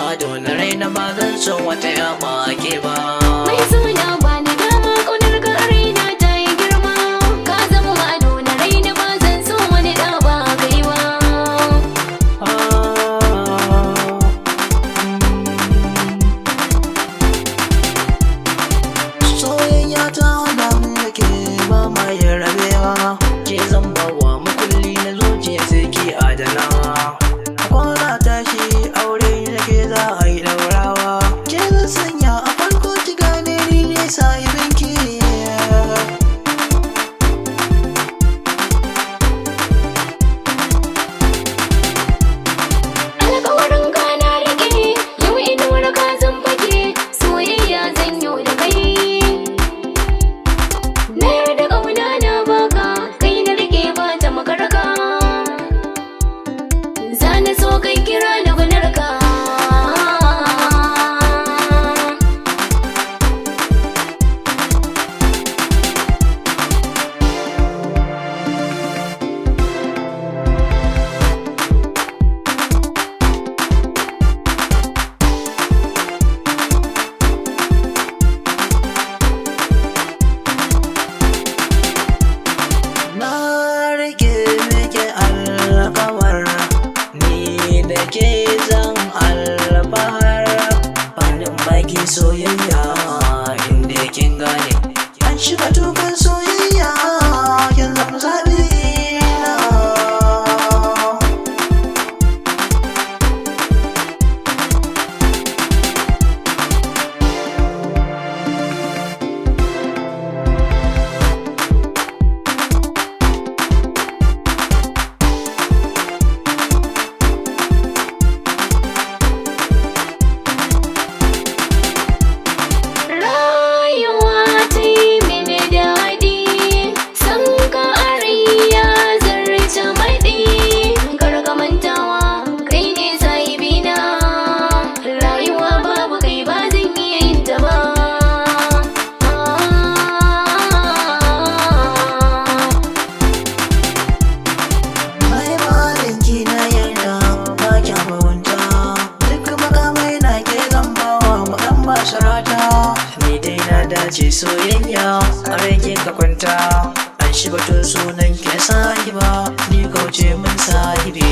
ado na raina ba zan so wata ya ke ba. Mai suna ba ni dama ƙaunar ka a raina ta yi girma. Ka zama ado na raina ba zan so wani ɗa ba kai ba. Soyayya ta hana mu da ke ba ma yin rabewa. Ke zan bawa makulli na zuciya sai ki adanawa. Kwana tashi aure da ke za a yi ɗaurawa. Ke zan sanya a farko ki gane ni ne sahibinki. Alƙawarin ka na riƙe, yau inuwar ka zan fake, soyayya zan yi da kai. Na yarda ƙauna na baka, kai na riƙe ba ta makarka. Za na so kai kira na gwanarka. Na rike miki alƙawar, ni da ke zan alfahar. Fanin baki soyayya inda kin gane. An shiga tukan soyayya kin zama zaɓi na. Rayuwa ta yi mini daɗi, san ka a rayya zarce maɗi. Kar ka mantawa kai ne sahibina, rayuwa babu kai ba zan iya yin ta ba. Mai malinki na yarda ba kya bawanta. Duk makamai na ke zan bawa mu ɗan basharata. Ni dai na dace soyayya a rage ka kwanta. An shi batun sunan ke sahiba, ni kauce min sahibi.